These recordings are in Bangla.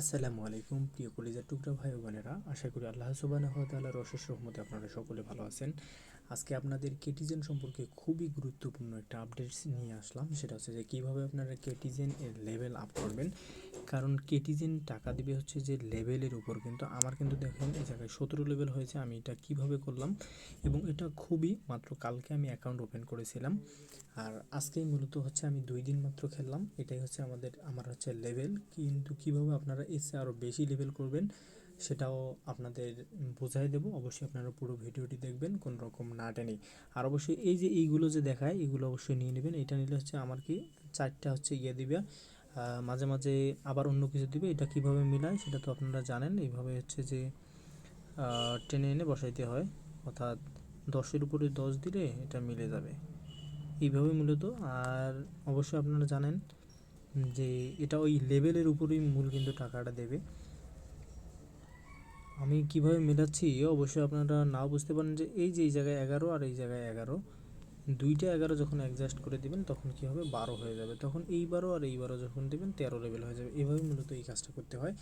আসসালামু আলাইকুম প্রিয় কলিজার টুকরা ভাই ও বোনেরা, আশা করি আল্লাহ সুবহানাহু ওয়া তাআলার অশেষ রহমতে আপনারা সকলে ভালো আছেন। আজকে আপনাদের কেটিজেন সম্পর্কে খুবই গুরুত্বপূর্ণ একটা আপডেটস নিয়ে আসলাম। সেটা হচ্ছে যে কীভাবে আপনারা কেটিজেন এর লেভেল আপ করবেন। কারণ কেটিজেন টাকা দিবে হচ্ছে যে লেভেলের উপর, কিন্তু আমার কিন্তু দেখেন এই জায়গায় 17 লেভেল হয়েছে। আমি এটা কিভাবে করলাম, এবং এটা খুবই মাত্র কালকে আমি অ্যাকাউন্ট ওপেন করেছিলাম, আর আজকেই মূলত হচ্ছে আমি 2 দিন মাত্র খেললাম। এটাই হচ্ছে আমার হচ্ছে লেভেল। কিন্তু কিভাবে আপনারা এর চেয়ে আরও বেশি লেভেল করবেন সেটাও আপনাদের বোঝাই দেবো। অবশ্যই আপনারা পুরো ভিডিওটি দেখবেন, কোনো রকম না টেনেই। আর অবশ্যই এই যে এইগুলো যে দেখায় এগুলো অবশ্যই নিয়ে নেবেন। এটা নিলে হচ্ছে আমার কি 4টা হচ্ছে দিবে, মাঝে মাঝে আবার অন্য কিছু দিবে। এটা কিভাবে মিলায় সেটা তো আপনারা জানেন। এইভাবে হচ্ছে যে টেনে এনে বসাইতে হয়, অর্থাৎ 10-এর উপরে 10 দিলে এটা মিলে যাবে এইভাবে মূলত। আর অবশ্যই আপনারা জানেন যে এটা ওই লেভেলের উপরেই মূল কিন্তু টাকাটা দেবে। আমি কিভাবে মেলাচ্ছি অবশ্যই আপনারা নাও বুঝতে পারেন যে এই যে এই জায়গায় 11 আর এই জায়গায় 11, দুইটা 11 যখন অ্যাডজাস্ট করে দিবেন তখন কি হবে 12 হয়ে যাবে। তখন এই 12 আর এই 12 যখন দিবেন 13 লেভেল হয়ে যাবে। এভাবে মূলত এই কাজটা করতে হয়।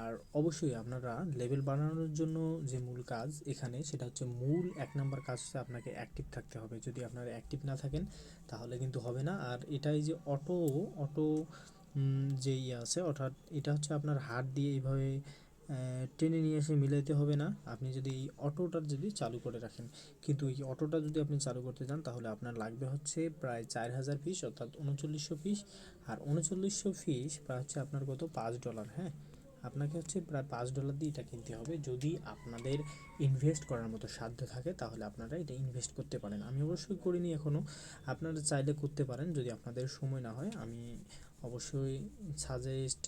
আর অবশ্যই আপনারা লেভেল বাড়ানোর জন্য যে মূল কাজ এখানে, সেটা হচ্ছে মূল 1 নম্বর কাজ হচ্ছে আপনাকে অ্যাক্টিভ থাকতে হবে। যদি আপনারা অ্যাক্টিভ না থাকেন তাহলে কিন্তু হবে না। আর এটাই যে অটো অটো যে আছে, অর্থাৎ এটা হচ্ছে আপনার হাত দিয়ে এইভাবে টেনে নিয়ে এসে মিলাইতে হবে না। আপনি যদি এই অটোটা যদি চালু করে রাখেন, কিন্তু এই অটোটা যদি আপনি চালু করতে চান তাহলে আপনার লাগবে হচ্ছে প্রায় 4000 পিস, অর্থাৎ 3900 পিস। আর 3900 পিস প্রায় হচ্ছে আপনার কত, $5। হ্যাঁ, আপনাকে হচ্ছে প্রায় $5 দিয়ে এটা কিনতে হবে। যদি আপনাদের ইনভেস্ট করার মতো সাধ্য থাকে তাহলে আপনারা এটা ইনভেস্ট করতে পারেন। আমি অবশ্যই করিনি এখনও, আপনারা চাইলে করতে পারেন যদি আপনাদের সময় না হয়। আমি অবশ্যই সাজেস্ট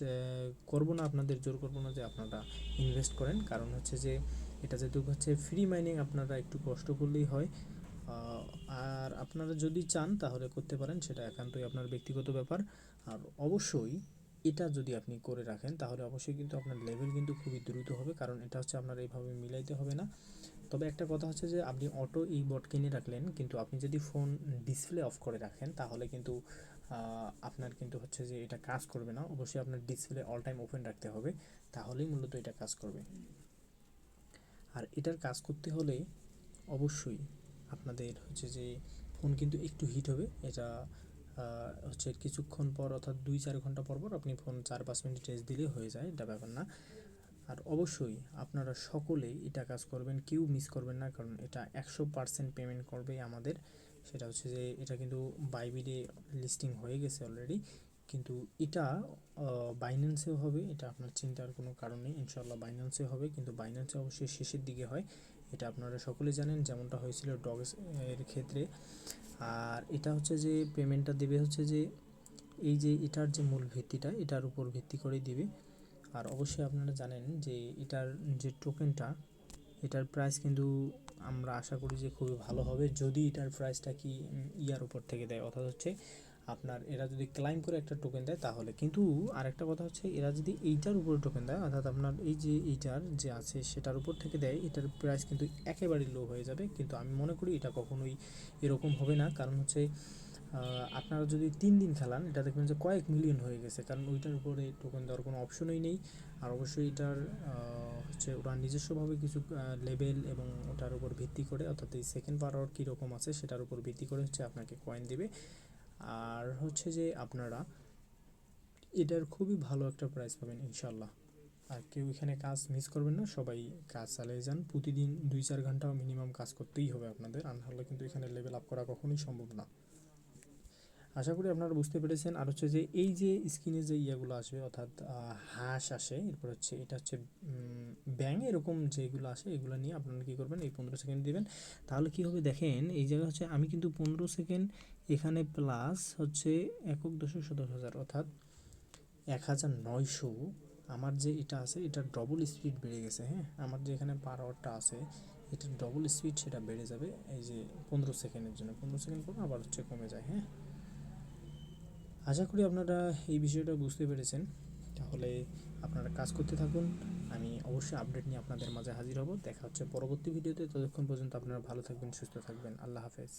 করব না, আপনাদের জোর করব না যে আপনারা ইনভেস্ট করেন। কারণ হচ্ছে যে এটা যেহেতু হচ্ছে ফ্রি মাইনিং, আপনারা একটু কষ্ট করলেই হয়। আর আপনারা যদি চান তাহলে করতে পারেন, সেটা একান্তই আপনার ব্যক্তিগত ব্যাপার। আর অবশ্যই এটা যদি আপনি করে রাখেন তাহলে অবশ্যই কিন্তু আপনার লেভেল কিন্তু খুবই দ্রুত হবে, কারণ এটা হচ্ছে আপনার এইভাবে মিলাইতে হবে না। তবে একটা কথা হচ্ছে যে আপনি অটো ই বট কিনে রাখলেন, কিন্তু আপনি যদি ফোন ডিসপ্লে অফ করে রাখেন তাহলে কিন্তু আপনার কিন্তু হচ্ছে যে এটা কাজ করবে না। অবশ্যই আপনার ডিসপ্লে অল টাইম ওপেন রাখতে হবে, তাহলেই মূলত এটা কাজ করবে। আর এটার কাজ করতে হলে অবশ্যই আপনাদের হচ্ছে যে ফোন কিন্তু একটু হিট হবে। এটা হচ্ছে কিছুক্ষণ পর, অর্থাৎ 2-4 ঘন্টা পর পর আপনি ফোন 4-5 মিনিট রেস্ট দিলে হয়ে যায়, এটা ব্যাপার না। আর অবশ্যই আপনারা সকলেই এটা কাজ করবেন, কেউ মিস করবেন না, কারণ এটা 100% পেমেন্ট করবে আমাদের। সেটা হচ্ছে যে এটা কিন্তু বাইবিডে লিস্টিং হয়ে গেছে অলরেডি, কিন্তু এটা বাইন্যান্সেও হবে। এটা আপনার চিন্তার কোনো কারণ নেই, ইনশাল্লাহ বাইন্যান্সে হবে, কিন্তু বাইন্যান্সে অবশ্যই শেষের দিকে হয়। এটা আপনারা সকলে জানেন, যেমনটা হয়েছিল ডগস এর ক্ষেত্রে। আর এটা হচ্ছে যে পেমেন্টটা দেবে হচ্ছে যে এই যে এটার যে মূল ভিত্তিটা এটার উপর ভিত্তি করে দিবে। আর অবশ্যই আপনারা জানেন যে এটার যে টোকেনটা, এটার প্রাইস কিন্তু আমরা আশা করি যে খুবই ভালো হবে, যদি এটার প্রাইসটা কি ইয়ার উপর থেকে দেয়, অর্থাৎ হচ্ছে আপনার এরা যদি ক্লাইম করে একটা টোকেন দেয় তাহলে। কিন্তু আরেকটা কথা হচ্ছে, এরা যদি এইটার উপরে টোকেন দেয়, অর্থাৎ আপনার এই যে এইটার যে আছে সেটার উপর থেকে দেয়, এটার প্রাইস কিন্তু একেবারে লো হয়ে যাবে। কিন্তু আমি মনে করি এটা কখনোই এরকম হবে না, কারণ হচ্ছে আপনারা যদি 3 দিন খেলান এটা দেখবেন যে কয়েক মিলিয়ন হয়ে গেছে, কারণ ওইটার উপরে টোকেন দেওয়ার কোনো অপশনই নেই। আর অবশ্যই এটার হচ্ছে ওরা নিজস্বভাবে কিছু লেভেল এবং ওটার উপর ভিত্তি করে, অর্থাৎ এই সেকেন্ড পাওয়ার কীরকম আছে সেটার উপর ভিত্তি করে হচ্ছে আপনাকে কয়েন দিবে। আর হচ্ছে যে আপনারা এটার খুবই ভালো একটা প্রাইস পাবেন ইনশাল্লাহ। আর কেউ এখানে কাজ মিস করবেন না, সবাই কাজ চালিয়ে যান। প্রতিদিন 2-4 ঘন্টা মিনিমাম কাজ করতেই হবে আপনাদের, আর নাহলে কিন্তু এখানে লেভেল আপ করা কখনোই সম্ভব না। আশা করি আপনারা বুঝতে পেরেছেন। আর হচ্ছে যে এই যে স্ক্রিনে যে ইয়াগুলো আসবে, অর্থাৎ হাঁস আসে, এরপর হচ্ছে এটা হচ্ছে ব্যাং, এরকম যেগুলো আসে এগুলো নিয়ে আপনারা কী করবেন, এই 15 সেকেন্ড দিবেন। তাহলে কী হবে দেখেন, এই জায়গায় হচ্ছে আমি কিন্তু 15 সেকেন্ড এখানে প্লাস হচ্ছে 1.17,000, অর্থাৎ 1900। আমার যে এটা আছে এটার ডবল স্পিড বেড়ে গেছে। হ্যাঁ, আমার যে এখানে পার আওয়ারটা আছে এটার ডবল স্পিড সেটা বেড়ে যাবে এই যে 15 সেকেন্ডের জন্য। 15 সেকেন্ড পর আবার হচ্ছে কমে যায়। হ্যাঁ, আশা করি আপনারা এই বিষয়টা বুঝতে পেরেছেন। তাহলে আপনারা কাজ করতে থাকুন, আমি অবশ্যই আপডেট নিয়ে আপনাদের মাঝে হাজির হব। দেখা হচ্ছে পরবর্তী ভিডিওতে। ততক্ষণ পর্যন্ত আপনারা ভালো থাকবেন, সুস্থ থাকবেন। আল্লাহ হাফেজ।